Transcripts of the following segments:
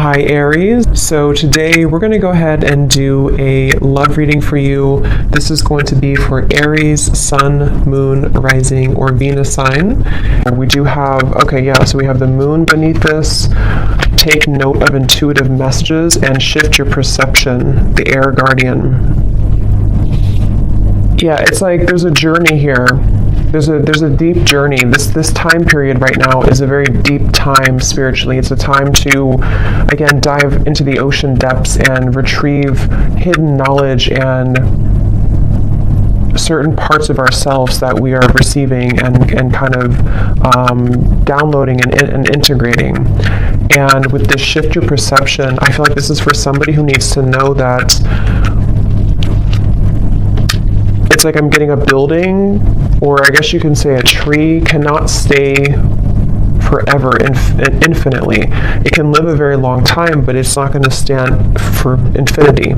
Hi Aries, so today we're going to go ahead and do a love reading for you. This is going to be for Aries, Sun, Moon, Rising, or Venus sign. We do have, so we have the Moon beneath this. Take note of intuitive messages and shift your perception, the Air Guardian. Yeah, it's like there's a journey here. There's a deep journey. This time period right now is a very deep time spiritually. It's a time to, again, dive into the ocean depths and retrieve hidden knowledge and certain parts of ourselves that we are receiving and kind of downloading and integrating. And with this shift your perception, I feel like this is for somebody who needs to know that it's like I'm getting a building, or I guess you can say a tree, cannot stay forever infinitely. It can live a very long time, but it's not going to stand for infinity.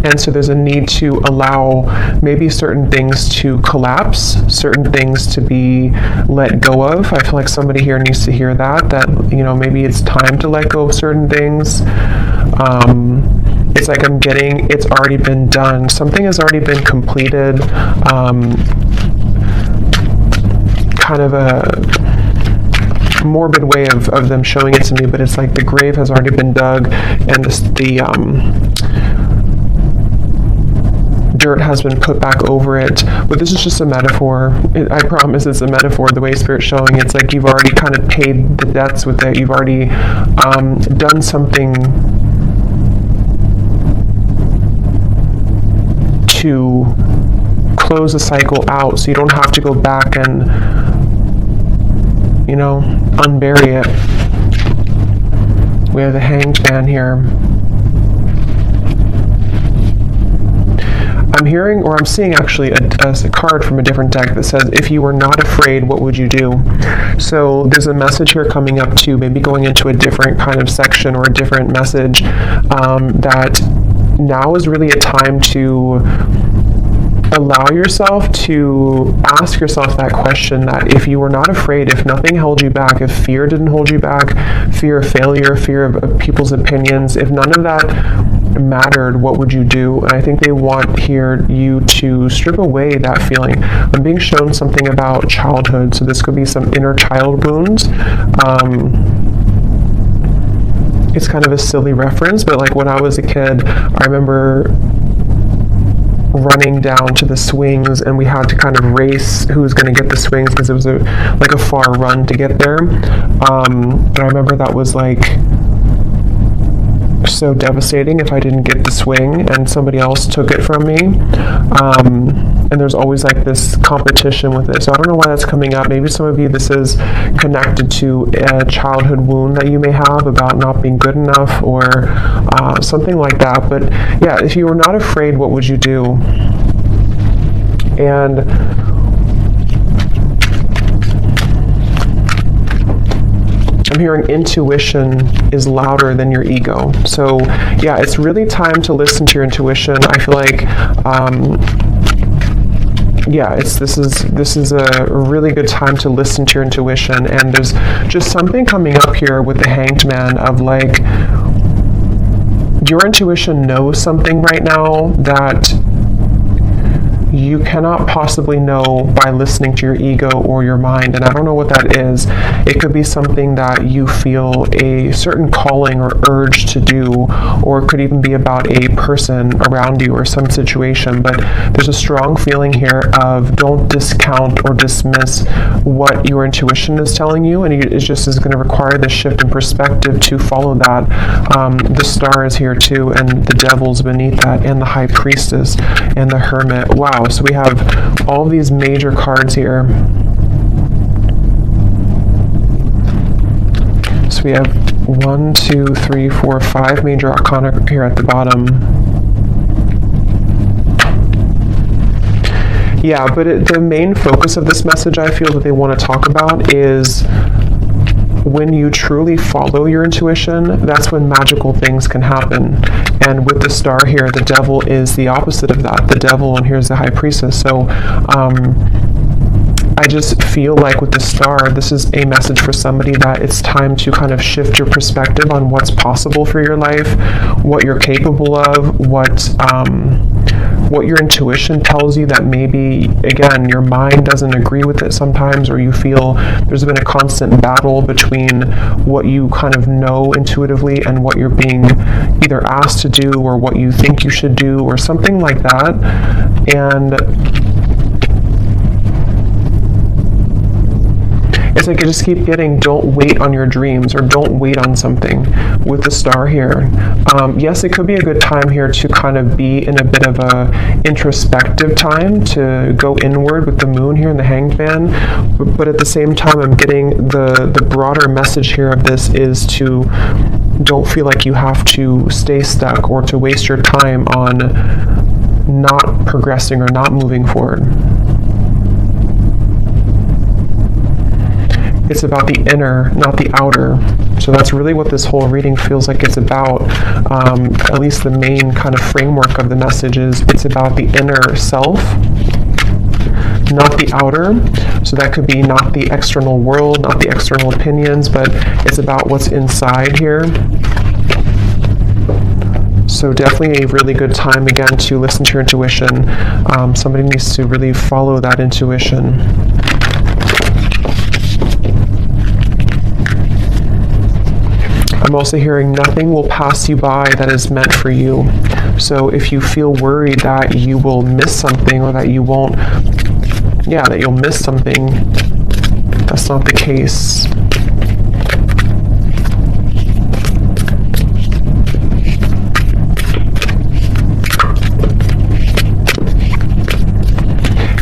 And so there's a need to allow maybe certain things to collapse, certain things to be let go of. I feel like somebody here needs to hear that, maybe it's time to let go of certain things. It's like it's already been done. Something has already been completed. Kind of a morbid way of them showing it to me, but it's like the grave has already been dug and the dirt has been put back over it. But this is just a metaphor. I promise it's a metaphor. The way Spirit's showing it's like you've already kind of paid the debts with it. You've already done something to close the cycle out, so you don't have to go back and unbury it. We have the Hanged Man here. I'm hearing, or I'm seeing actually a card from a different deck that says, if you were not afraid, what would you do? So there's a message here coming up too, maybe going into a different kind of section or a different message, that now is really a time to allow yourself to ask yourself that question, that if you were not afraid, if nothing held you back, if fear didn't hold you back, fear of failure, fear of people's opinions, if none of that mattered, what would you do? And I think they want here you to strip away that feeling. I'm being shown something about childhood, so this could be some inner child wounds. It's kind of a silly reference, but like when I was a kid, I remember running down to the swings, and we had to kind of race who was going to get the swings because it was a far run to get there. And I remember that was like so devastating if I didn't get the swing and somebody else took it from me. And there's always like this competition with it. So I don't know why that's coming up. Maybe some of you, this is connected to a childhood wound that you may have about not being good enough or something like that. But yeah, if you were not afraid, what would you do? And I'm hearing intuition is louder than your ego. So yeah, it's really time to listen to your intuition. I feel like this is a really good time to listen to your intuition. And there's just something coming up here with the Hanged Man of like your intuition knows something right now that you cannot possibly know by listening to your ego or your mind. And I don't know what that is. It could be something that you feel a certain calling or urge to do, or it could even be about a person around you or some situation. But there's a strong feeling here of don't discount or dismiss what your intuition is telling you, and it just is going to require this shift in perspective to follow that. The Star is here too, and the Devil's beneath that, and the High Priestess, and the Hermit. Wow. So we have all these major cards here. So we have 1, 2, 3, 4, 5 major arcana here at the bottom. Yeah, but the main focus of this message I feel that they want to talk about is when you truly follow your intuition, that's when magical things can happen. And with the Star here, the Devil is the opposite of that. The Devil, and here's the High Priestess. So I just feel like with the star, this is a message for somebody that it's time to kind of shift your perspective on what's possible for your life, what you're capable of, what your intuition tells you that maybe, again, your mind doesn't agree with it sometimes, or you feel there's been a constant battle between what you kind of know intuitively and what you're being either asked to do or what you think you should do or something like that. And it's like I just keep getting, don't wait on your dreams, or don't wait on something with the star here. Yes, it could be a good time here to kind of be in a bit of a introspective time, to go inward with the moon here in the Hanged Man. But at the same time, I'm getting the broader message here of this is to don't feel like you have to stay stuck or to waste your time on not progressing or not moving forward. It's about the inner, not the outer. So that's really what this whole reading feels like it's about. At least the main kind of framework of the message is it's about the inner self, not the outer. So that could be not the external world, not the external opinions, but it's about what's inside here. So definitely a really good time, again, to listen to your intuition. Somebody needs to really follow that intuition. I'm also hearing nothing will pass you by that is meant for you. So if you feel worried that you will miss something, or that you won't, that you'll miss something, that's not the case.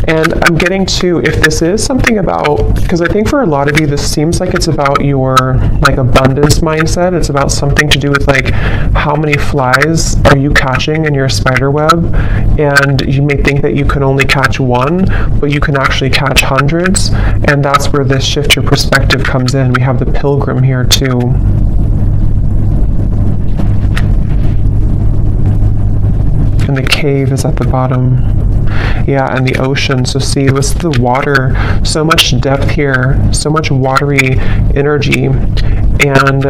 And I'm getting to, if this is something about, because I think for a lot of you, this seems like it's about your like abundance mindset. It's about something to do with like how many flies are you catching in your spider web, and you may think that you can only catch one, but you can actually catch hundreds. And that's where this shift your perspective comes in. We have the Pilgrim here too. And the cave is at the bottom. Yeah, and the ocean. So see, this is the water. So much depth here, so much watery energy. And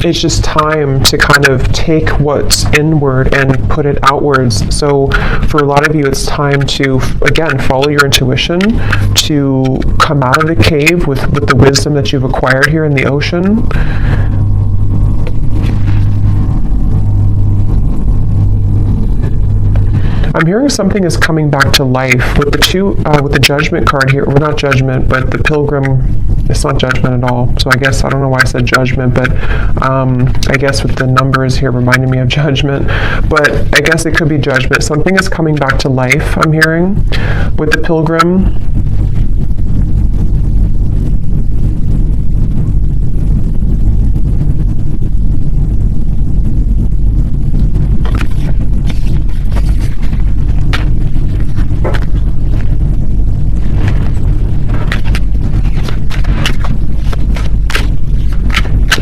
it's just time to kind of take what's inward and put it outwards. So for a lot of you, it's time to, again, follow your intuition, to come out of the cave with the wisdom that you've acquired here in the ocean. I'm hearing something is coming back to life with the with the Judgment card here. Well, not Judgment, but the Pilgrim. It's not Judgment at all. So I guess, I don't know why I said Judgment, but I guess with the numbers here reminding me of Judgment. But I guess it could be Judgment. Something is coming back to life, I'm hearing, with the Pilgrim.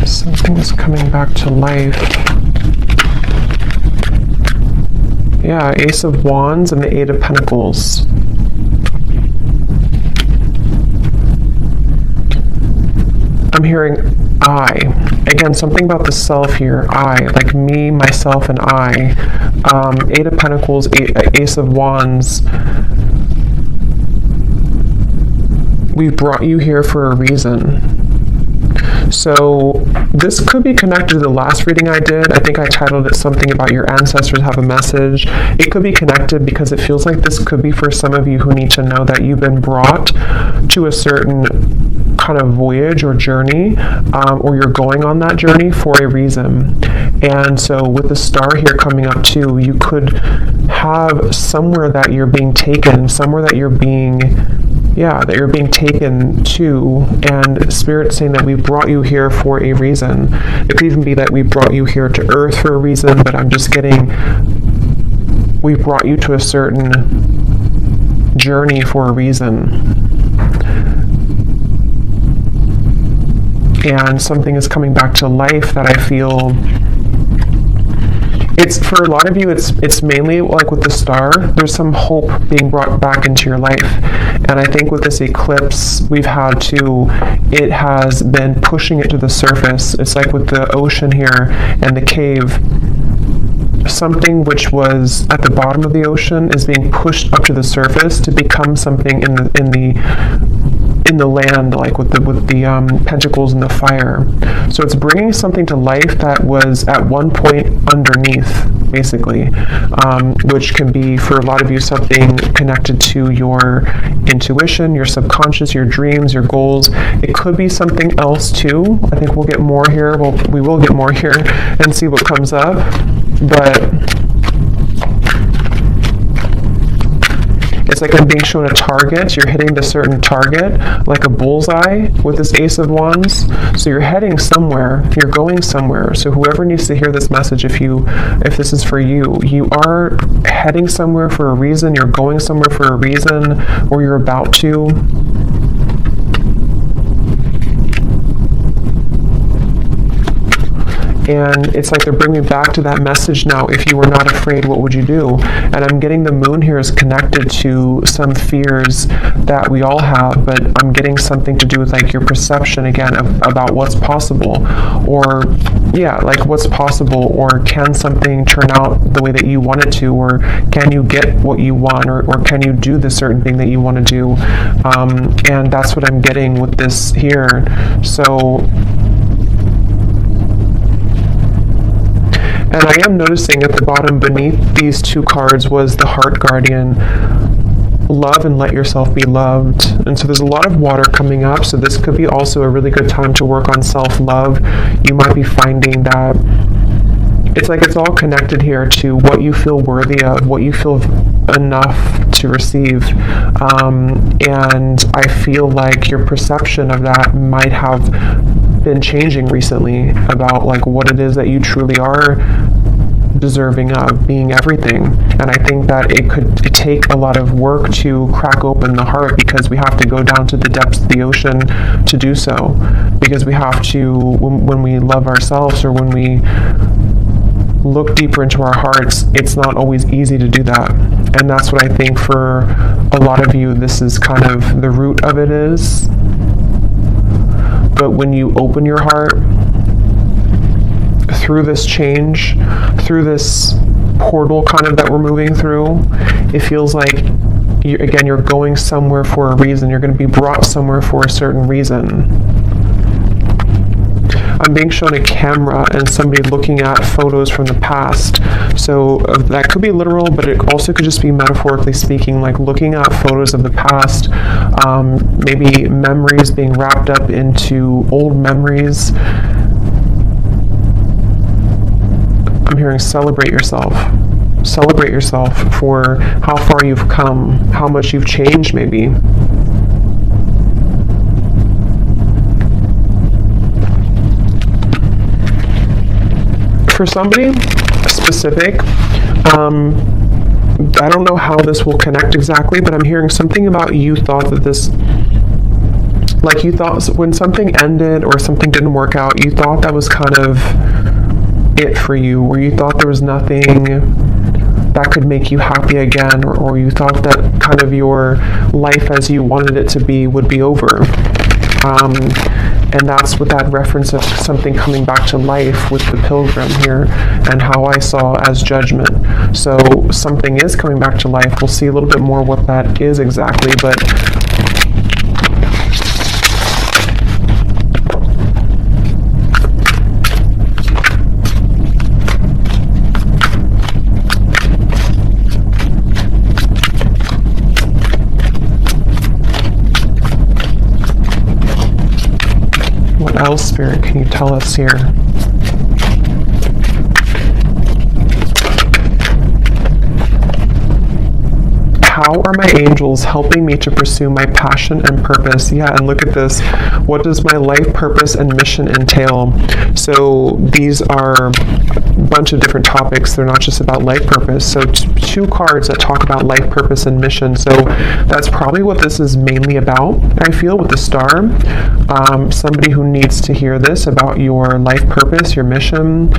Something's coming back to life. Yeah, Ace of Wands and the Eight of Pentacles. I'm hearing I. Again, something about the self here. I, like me, myself, and I. Eight of Pentacles, Ace of Wands. We've brought you here for a reason. So this could be connected to the last reading I did. I think I titled it something about your ancestors have a message. It could be connected because it feels like this could be for some of you who need to know that you've been brought to a certain kind of voyage or journey, or you're going on that journey for a reason. And so with the star here coming up too, you could have somewhere that you're being taken, somewhere that you're being taken to, and Spirit saying that we brought you here for a reason. It could even be that we brought you here to Earth for a reason, but I'm just getting, we brought you to a certain journey for a reason. And something is coming back to life that I feel It's for a lot of you, it's mainly like with the star, there's some hope being brought back into your life. And I think with this eclipse we've had to, it has been pushing it to the surface. It's like with the ocean here and the cave, something which was at the bottom of the ocean is being pushed up to the surface to become something in the land, like with the pentacles and the fire. So it's bringing something to life that was at one point underneath, basically, which can be for a lot of you something connected to your intuition, your subconscious, your dreams, your goals. It could be something else too. I think we'll get more here. We will get more here and see what comes up. But it's like I'm being shown a target. You're hitting the certain target, like a bullseye with this Ace of Wands. So you're heading somewhere. You're going somewhere. So whoever needs to hear this message, if this is for you, you are heading somewhere for a reason. You're going somewhere for a reason, or you're about to. And it's like they're bringing me back to that message now. If you were not afraid, what would you do? And I'm getting the moon here is connected to some fears that we all have, but I'm getting something to do with like your perception again about what's possible, or yeah, like what's possible, or can something turn out the way that you want it to, or can you get what you want, or can you do the certain thing that you want to do? And that's what I'm getting with this here. So, and I am noticing at the bottom beneath these two cards was the Heart Guardian, love and let yourself be loved. And so there's a lot of water coming up, so this could be also a really good time to work on self-love. You might be finding that it's like it's all connected here to what you feel worthy of, what you feel enough to receive. And I feel like your perception of that might have been changing recently about like what it is that you truly are deserving of, being everything. And I think that it could take a lot of work to crack open the heart, because we have to go down to the depths of the ocean to do so, because we have to, when we love ourselves, or when we look deeper into our hearts, it's not always easy to do that. And that's what I think for a lot of you, this is kind of the root of it is. But when you open your heart through this change, through this portal kind of that we're moving through, it feels like you're going somewhere for a reason. You're going to be brought somewhere for a certain reason. I'm being shown a camera and somebody looking at photos from the past. So that could be literal, but it also could just be metaphorically speaking, like looking at photos of the past, maybe memories being wrapped up into old memories. I'm hearing celebrate yourself. Celebrate yourself for how far you've come, how much you've changed maybe. For somebody specific, I don't know how this will connect exactly, but I'm hearing something about you thought that this, like you thought when something ended or something didn't work out, you thought that was kind of it for you, or you thought there was nothing that could make you happy again, or you thought that kind of your life as you wanted it to be would be over. And that's what that reference of something coming back to life with the pilgrim here, and how I saw as judgment. So something is coming back to life. We'll see a little bit more what that is exactly, but what else, Spirit, can you tell us here? how are my angels helping me to pursue my passion and purpose? Yeah, and look at this. What does my life purpose and mission entail? So these are a bunch of different topics. They're not just about life purpose. So two cards that talk about life purpose and mission. So that's probably what this is mainly about, I feel, with the star. Somebody who needs to hear this about your life purpose, your mission.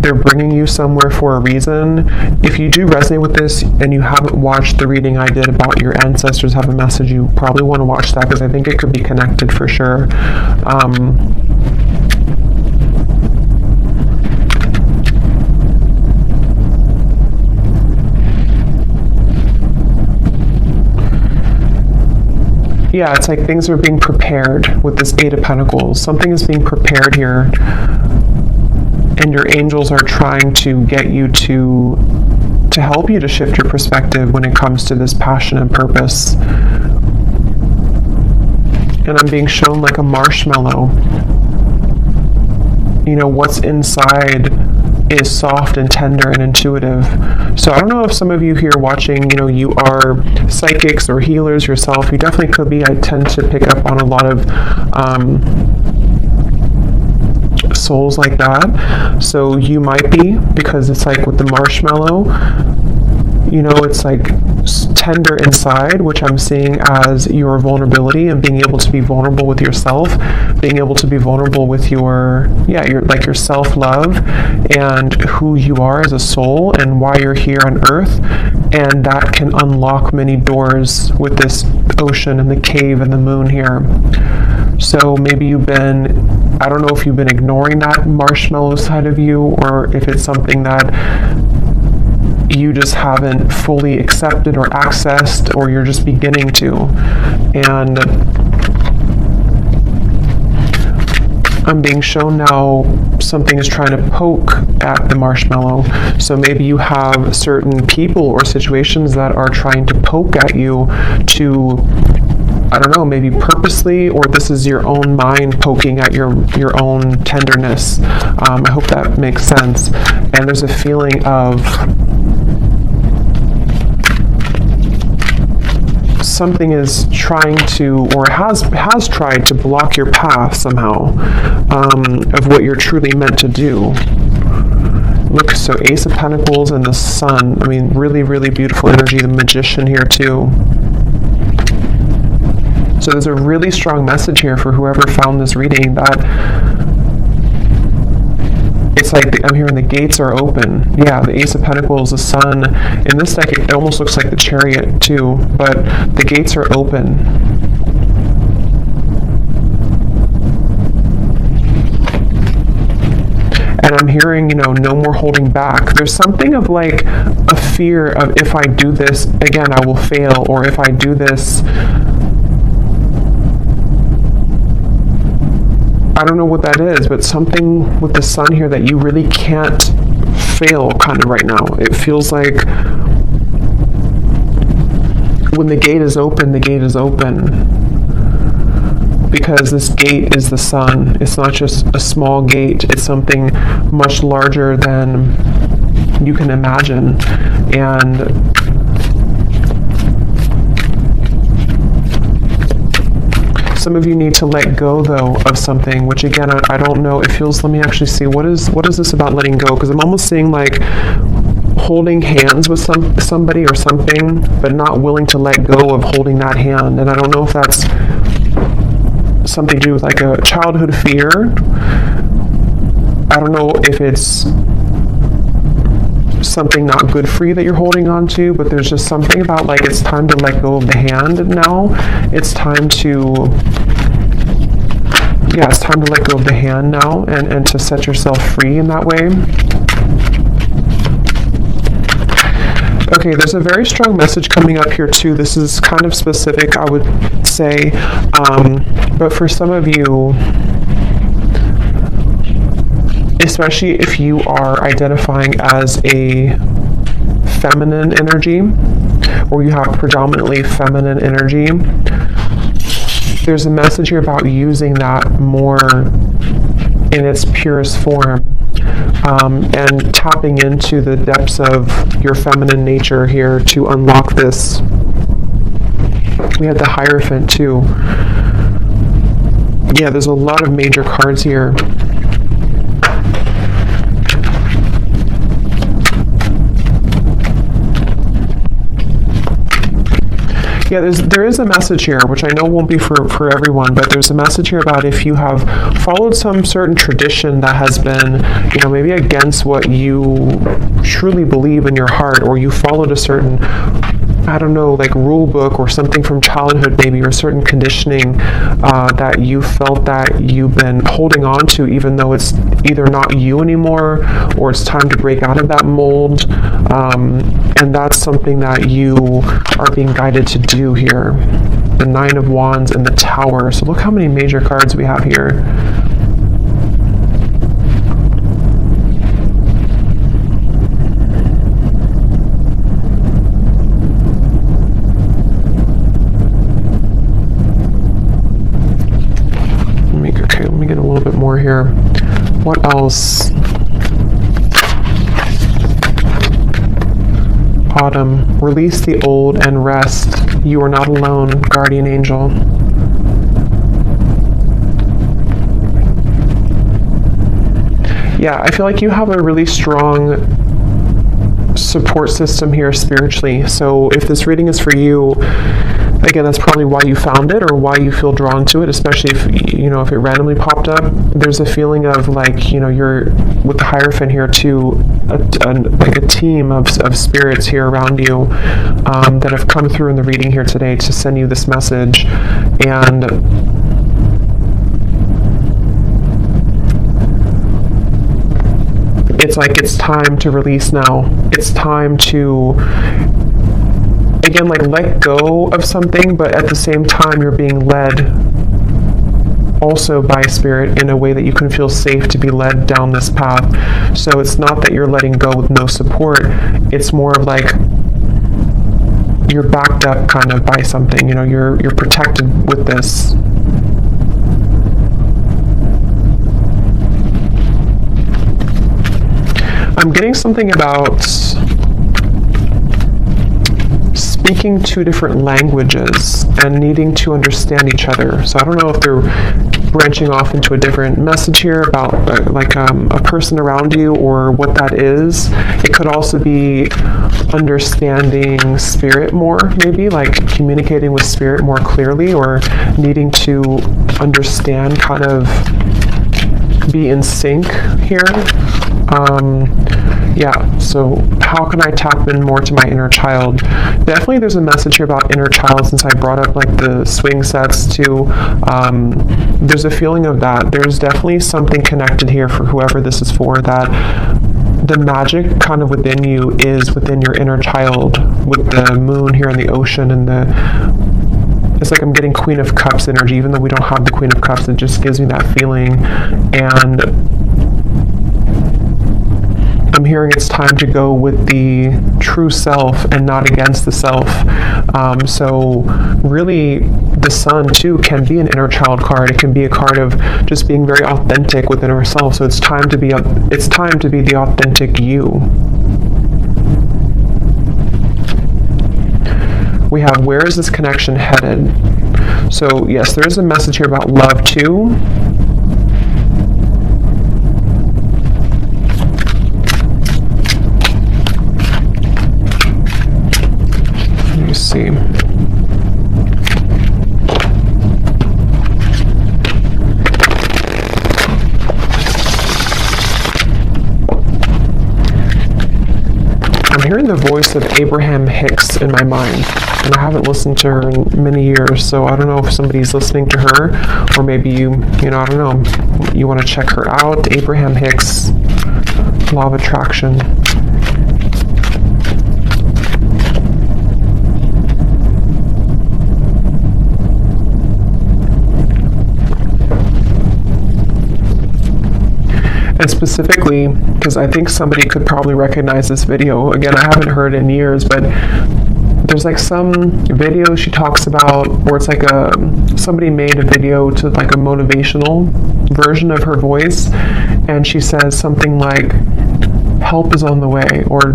They're bringing you somewhere for a reason. If you do resonate with this and you haven't watched the reading I did about your ancestors have a message, you probably want to watch that because I think it could be connected for sure. Yeah, it's like things are being prepared with this Eight of Pentacles. Something is being prepared here, and your angels are trying to get you to help you to shift your perspective when it comes to this passion and purpose. And I'm being shown like a marshmallow. You know, what's inside is soft and tender and intuitive. So I don't know if some of you here watching, you know, you are psychics or healers yourself. You definitely could be. I tend to pick up on a lot of souls like that. So you might be, because it's like with the marshmallow, you know, it's like tender inside, which I'm seeing as your vulnerability and being able to be vulnerable with yourself, being able to be vulnerable with your self-love and who you are as a soul and why you're here on earth. And that can unlock many doors with this ocean and the cave and the moon here. So maybe you've been, I don't know if you've been ignoring that marshmallow side of you, or if it's something that you just haven't fully accepted or accessed, or you're just beginning to. And I'm being shown now something is trying to poke at the marshmallow. So maybe you have certain people or situations that are trying to poke at you to, I don't know, maybe purposely, or this is your own mind poking at your own tenderness. I hope that makes sense. And there's a feeling of something is trying to, or has tried to block your path somehow, of what you're truly meant to do. Look, so Ace of Pentacles and the Sun. I mean, really, really beautiful energy. The Magician here too. So there's a really strong message here for whoever found this reading, that it's like I'm hearing the gates are open. Yeah, the Ace of Pentacles, the Sun. In this deck, it almost looks like the Chariot too, but the gates are open. And I'm hearing, you know, no more holding back. There's something of like a fear of, if I do this, again, I will fail, or if I do this, I don't know what that is, but something with the Sun here that you really can't fail kind of right now. It feels like when the gate is open, the gate is open. Because this gate is the Sun. It's not just a small gate. It's something much larger than you can imagine. And some of you need to let go, though, of something, which again, I don't know. It feels, let me actually see, what is this about letting go? Because I'm almost seeing like holding hands with somebody or something, but not willing to let go of holding that hand. And I don't know if that's something to do with like a childhood fear. I don't know if it's something not good for you that you're holding on to, but there's just something about like it's time to let go of the hand now. It's time to, yeah, it's time to let go of the hand now, and to set yourself free in that way. Okay, there's a very strong message coming up here too. This is kind of specific, I would say, but for some of you, especially if you are identifying as a feminine energy, or you have predominantly feminine energy, there's a message here about using that more in its purest form. and tapping into the depths of your feminine nature here to unlock this. We had the Hierophant too. Yeah, there's a lot of major cards here. Yeah, there is a message here, which I know won't be for everyone, but there's a message here about if you have followed some certain tradition that has been, maybe against what you truly believe in your heart, or you followed a certain, I don't know, like rule book or something from childhood maybe, or certain conditioning that you felt that you've been holding on to, even though it's either not you anymore or it's time to break out of that mold. And that's something that you are being guided to do here. The Nine of Wands and the Tower. So look how many major cards we have here. Let me get a little bit more here. What else? Autumn. Release the old and rest. You are not alone, guardian angel. Yeah, I feel like you have a really strong support system here spiritually. So if this reading is for you, again, that's probably why you found it or why you feel drawn to it, especially if, if it randomly popped up. There's a feeling of like, you're with the Hierophant here too, like a team of spirits here around you that have come through in the reading here today to send you this message. And it's like, it's time to release now. It's time to, again, like let go of something, but at the same time you're being led also by spirit in a way that you can feel safe to be led down this path. So it's not that you're letting go with no support. It's more of like you're backed up kind of by something, you're protected with this. I'm getting something about speaking two different languages and needing to understand each other. So I don't know if they're branching off into a different message here about a person around you or what that is. It could also be understanding spirit more, maybe like communicating with spirit more clearly, or needing to understand, kind of be in sync here. Yeah, so how can I tap in more to my inner child? Definitely there's a message here about inner child, since I brought up like the swing sets too. There's a feeling of that. There's definitely something connected here for whoever this is for, that the magic kind of within you is within your inner child, with the moon here in the ocean, and it's like I'm getting Queen of Cups energy, even though we don't have the Queen of Cups. It just gives me that feeling. And I'm hearing it's time to go with the true self and not against the self. So really, the Sun too can be an inner child card. It can be a card of just being very authentic within ourselves. So it's time to be the authentic you. We have, where is this connection headed? So yes, there is a message here about love too. Let me see. I'm hearing the voice of Abraham Hicks in my mind, and I haven't listened to her in many years, so I don't know if somebody's listening to her, or maybe you I don't know, you want to check her out. Abraham Hicks, Law of Attraction. And specifically, because I think somebody could probably recognize this video. Again, I haven't heard it in years, but there's like some video she talks about, or it's like somebody made a video to like a motivational version of her voice, and she says something like, help is on the way, or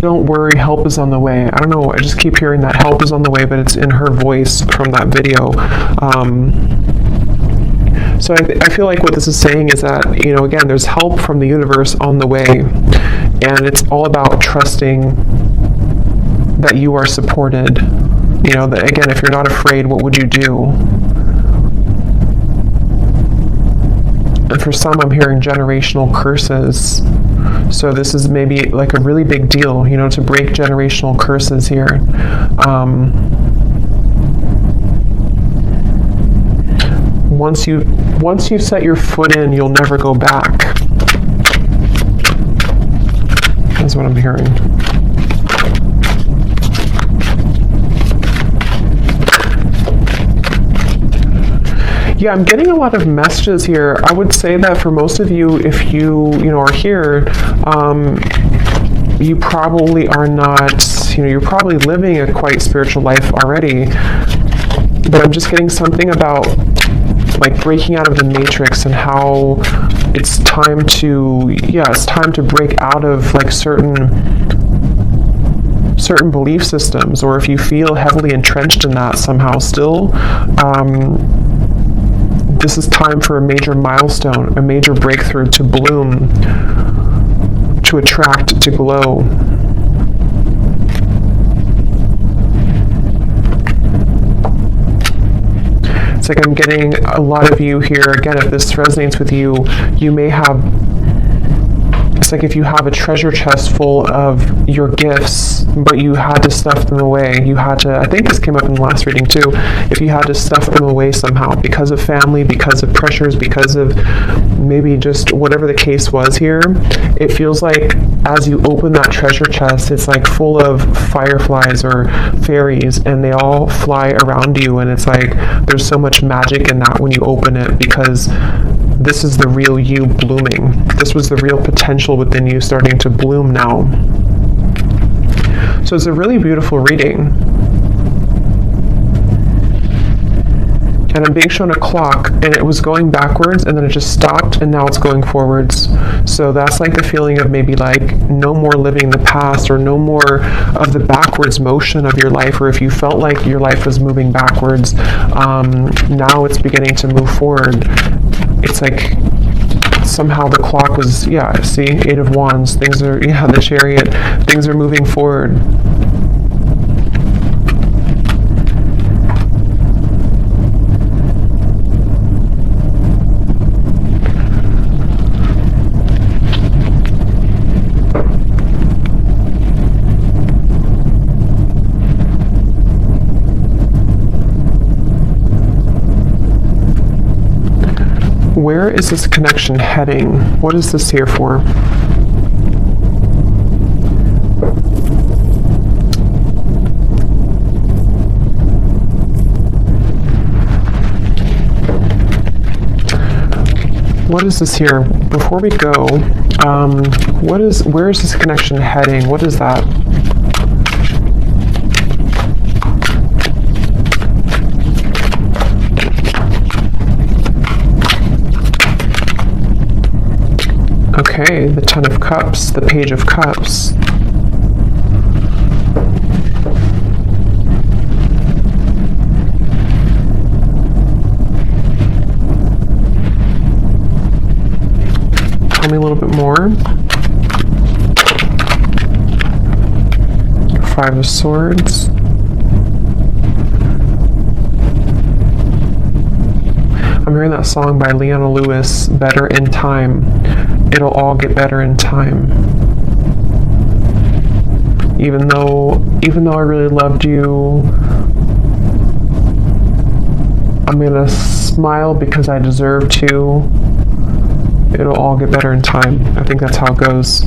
don't worry, help is on the way. I don't know, I just keep hearing that help is on the way, but it's in her voice from that video. So I feel like what this is saying is that, again, there's help from the universe on the way, and it's all about trusting that you are supported. That, again, if you're not afraid, what would you do? And for some, I'm hearing generational curses. So this is maybe like a really big deal, to break generational curses here. Once you set your foot in, you'll never go back. That's what I'm hearing. Yeah, I'm getting a lot of messages here. I would say that for most of you, if you are here, you probably are not, you're probably living a quite spiritual life already. But I'm just getting something about like breaking out of the matrix, and how it's time to break out of like certain belief systems, or if you feel heavily entrenched in that somehow still, this is time for a major milestone, a major breakthrough, to bloom, to attract, to glow. It's like I'm getting a lot of you here, again, if this resonates with you, you may have, it's like if you have a treasure chest full of your gifts, but you had to stuff them away. You had to, I think this came up in the last reading too, if you had to stuff them away somehow because of family, because of pressures, because of maybe just whatever the case was here, it feels like as you open that treasure chest, it's like full of fireflies or fairies, and they all fly around you, and it's like there's so much magic in that when you open it, because this is the real you blooming. This was the real potential within you starting to bloom now. So it's a really beautiful reading. And I'm being shown a clock, and it was going backwards, and then it just stopped, and now it's going forwards. So that's like the feeling of maybe like no more living the past, or no more of the backwards motion of your life, or if you felt like your life was moving backwards, now it's beginning to move forward. It's like somehow the clock was, see, 8 of Wands, things are, the Chariot, things are moving forward. Where is this connection heading? What is this here for? What is this here? Before we go, where is this connection heading? What is that? Okay, the Ten of Cups, the Page of Cups. Tell me a little bit more. Five of Swords. I'm hearing that song by Leona Lewis, Better in Time. It'll all get better in time. Even though I really loved you, I'm gonna smile because I deserve to. It'll all get better in time. I think that's how it goes.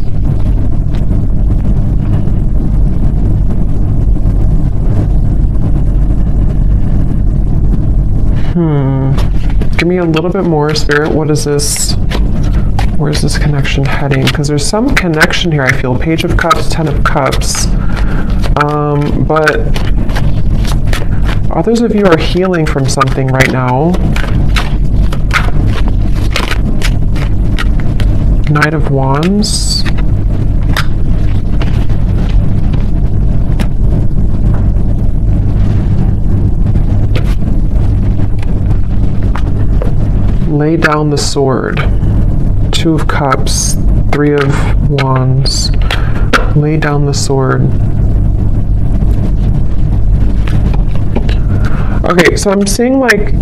Give me a little bit more, Spirit. What is this? Where's this connection heading? Because there's some connection here, I feel. Page of Cups, Ten of Cups. But others of you are healing from something right now. Knight of Wands. Lay down the sword. Two of Cups, Three of Wands. Lay down the sword. Okay, so I'm seeing like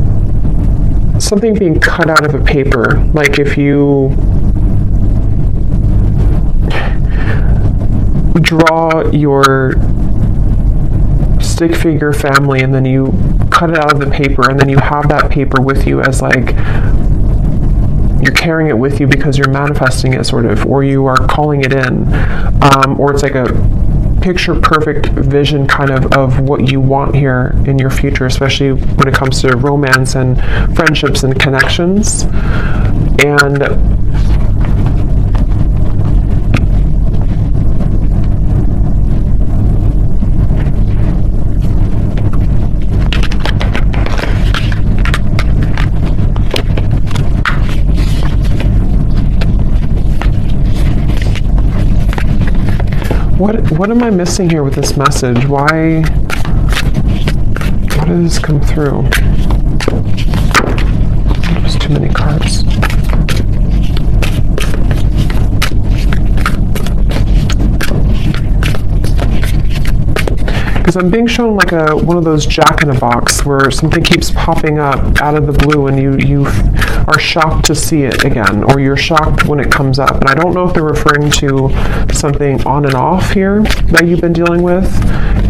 something being cut out of a paper. Like if you draw your stick figure family and then you cut it out of the paper and then you have that paper with you as like you're carrying it with you because you're manifesting it sort of, or you are calling it in, or it's like a picture perfect vision kind of what you want here in your future, especially when it comes to romance and friendships and connections. And what am I missing here with this message? Why did this come through? There's too many cards. Because I'm being shown like one of those Jack-in-a-Box where something keeps popping up out of the blue and you are shocked to see it again, or you're shocked when it comes up. And I don't know if they're referring to something on and off here that you've been dealing with,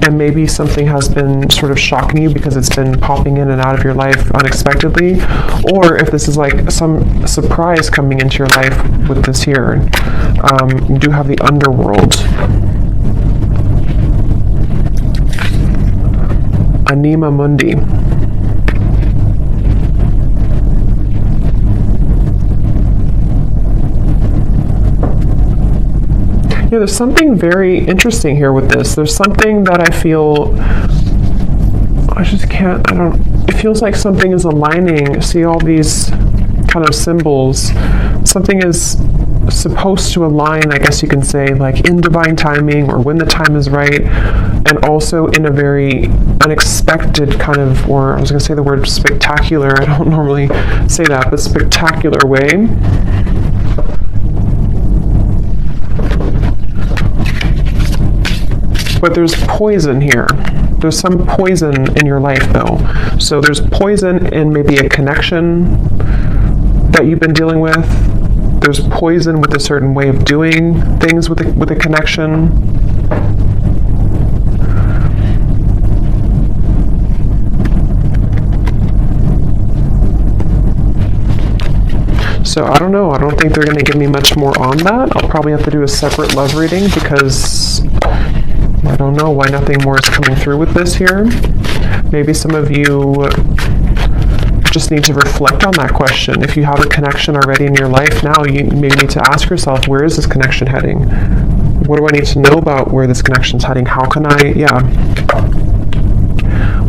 and maybe something has been sort of shocking you because it's been popping in and out of your life unexpectedly, or if this is like some surprise coming into your life with this here. You do have the underworld. Anima Mundi. Yeah, there's something very interesting here with this. There's something that I feel, it feels like something is aligning. See all these kind of symbols. Something is supposed to align, I guess you can say, like in divine timing or when the time is right, and also in a very unexpected kind of, or I was going to say the word spectacular, I don't normally say that, but spectacular way. But there's poison here. There's some poison in your life though. So there's poison in maybe a connection that you've been dealing with. There's poison with a certain way of doing things with a connection. So I don't know. I don't think they're going to give me much more on that. I'll probably have to do a separate love reading because I don't know why nothing more is coming through with this here. Maybe some of you just need to reflect on that question. If you have a connection already in your life now, you maybe need to ask yourself, where is this connection heading? What do I need to know about where this connection is heading? How can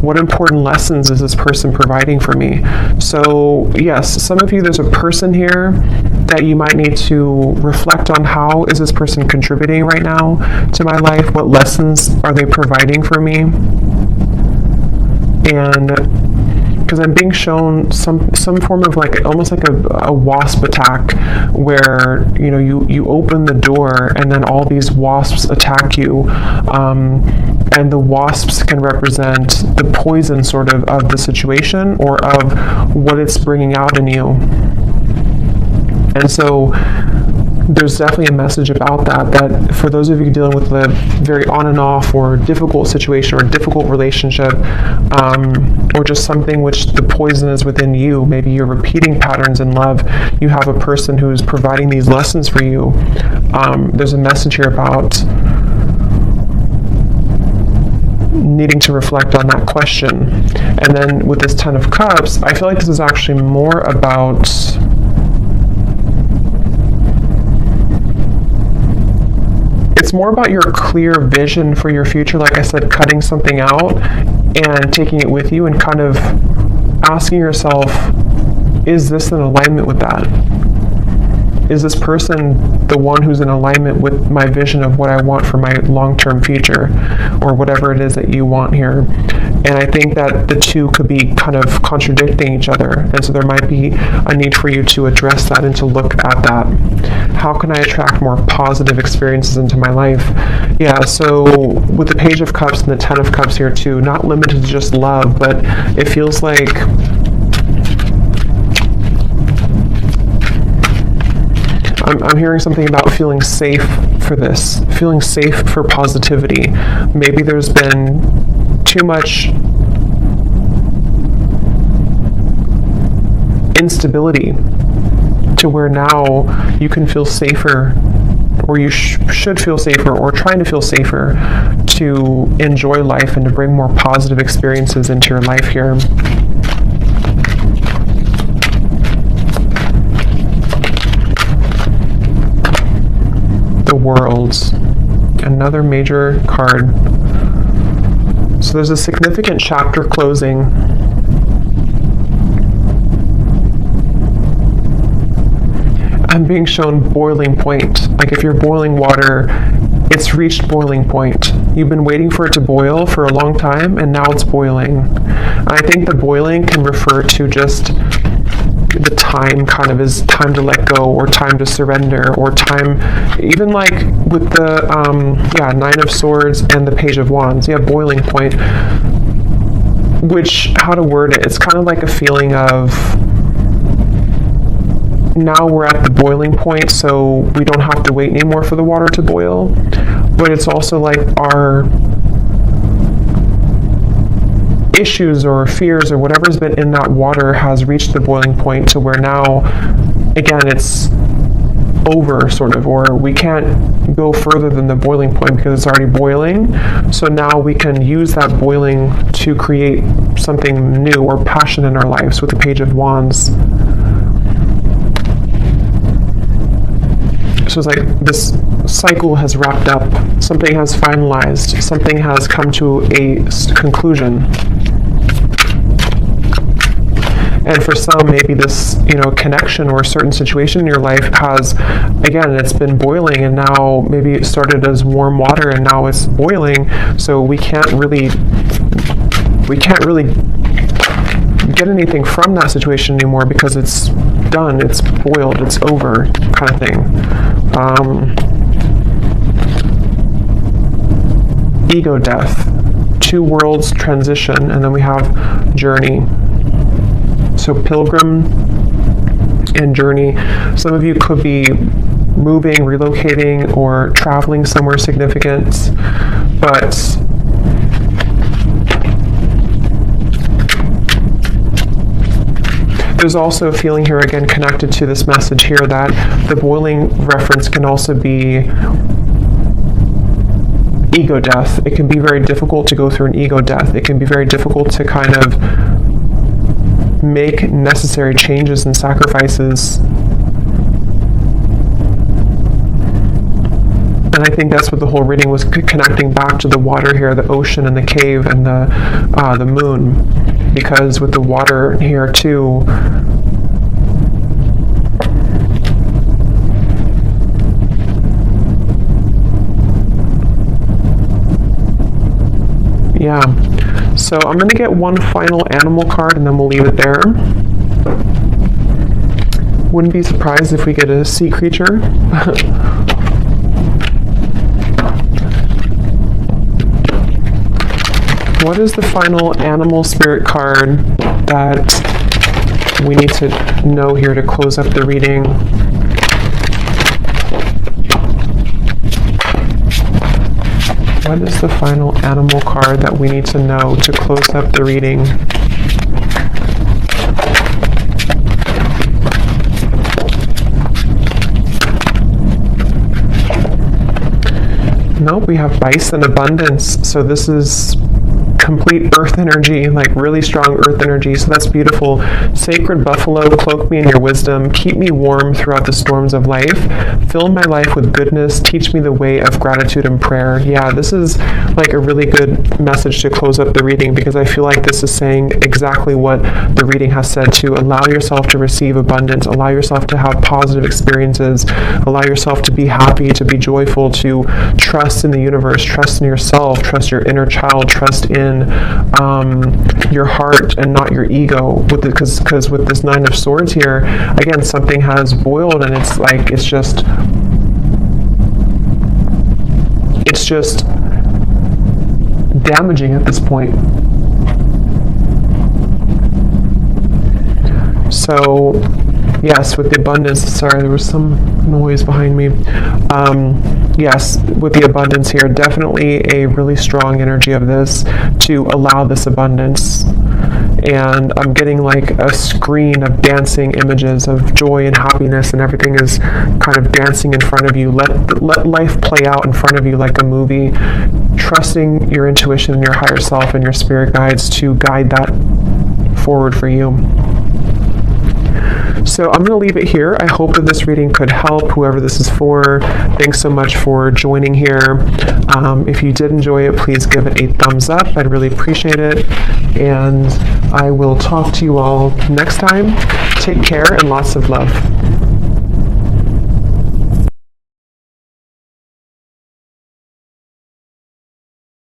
what important lessons is this person providing for me? So yes, some of you, there's a person here that you might need to reflect on. How is this person contributing right now to my life? What lessons are they providing for me? And because I'm being shown some form of like almost like a wasp attack, where you open the door and then all these wasps attack you, and the wasps can represent the poison sort of the situation or of what it's bringing out in you. And so there's definitely a message about that for those of you dealing with a very on and off or difficult situation or difficult relationship, or just something which the poison is within you. Maybe you're repeating patterns in love. You have a person who's providing these lessons for you. There's a message here about needing to reflect on that question. And then with this Ten of Cups, I feel like this is actually more about it's more about your clear vision for your future. Like I said, cutting something out and taking it with you and kind of asking yourself, is this in alignment with that? Is this person the one who's in alignment with my vision of what I want for my long-term future, or whatever it is that you want here? And I think that the two could be kind of contradicting each other. And so there might be a need for you to address that and to look at that. How can I attract more positive experiences into my life? Yeah, so with the Page of Cups and the Ten of Cups here too, not limited to just love, but it feels like I'm hearing something about feeling safe for this, feeling safe for positivity. Maybe there's been too much instability to where now you can feel safer, or you should feel safer, or trying to feel safer to enjoy life and to bring more positive experiences into your life here. The World, another major card. So there's a significant chapter closing. I'm being shown boiling point. Like if you're boiling water, it's reached boiling point. You've been waiting for it to boil for a long time, and now it's boiling. And I think the boiling can refer to just the time, kind of is time to let go, or time to surrender, or time, even like with the Nine of Swords and the Page of Wands, you have boiling point, which, how to word it, it's kind of like a feeling of now we're at the boiling point, so we don't have to wait anymore for the water to boil. But it's also like our issues or fears or whatever's been in that water has reached the boiling point, to where now, again, it's over, sort of, or we can't go further than the boiling point because it's already boiling. So now we can use that boiling to create something new or passion in our lives with the Page of Wands. So it's like this cycle has wrapped up, something has finalized, something has come to a conclusion. And for some, maybe this, connection or a certain situation in your life has, again, it's been boiling, and now maybe it started as warm water and now it's boiling. So we can't really get anything from that situation anymore because it's done, it's boiled, it's over, kind of thing. Ego death, two worlds transition, and then we have journey. So pilgrim and journey. Some of you could be moving, relocating, or traveling somewhere significant, but there's also a feeling here, again, connected to this message here, that the boiling reference can also be ego death. It can be very difficult to go through an ego death. It can be very difficult to kind of make necessary changes and sacrifices. And I think that's what the whole reading was connecting back to, the water here, the ocean and the cave and the moon. Because with the water here too, yeah. So I'm going to get one final animal card and then we'll leave it there. Wouldn't be surprised if we get a sea creature. What is the final animal spirit card that we need to know here to close up the reading? What is the final animal card that we need to know to close up the reading? Nope, we have bison abundance. So this is complete earth energy, like really strong earth energy. So that's beautiful. Sacred buffalo, cloak me in your wisdom. Keep me warm throughout the storms of life. Fill my life with goodness. Teach me the way of gratitude and prayer. Yeah, this is like a really good message to close up the reading, because I feel like this is saying exactly what the reading has said, to allow yourself to receive abundance, allow yourself to have positive experiences, allow yourself to be happy, to be joyful, to trust in the universe, trust in yourself, trust your inner child, trust in your heart and not your ego. Because with this Nine of Swords here, again, something has boiled, and it's like, it's just damaging at this point. So yes, with the abundance, sorry, there was some noise behind me. Yes, with the abundance here, definitely a really strong energy of this to allow this abundance. And I'm getting like a screen of dancing images of joy and happiness, and everything is kind of dancing in front of you. Let life play out in front of you like a movie, trusting your intuition and your higher self and your spirit guides to guide that forward for you. So I'm going to leave it here. I hope that this reading could help whoever this is for. Thanks so much for joining here. If you did enjoy it, please give it a thumbs up. I'd really appreciate it. And I will talk to you all next time. Take care and lots of love.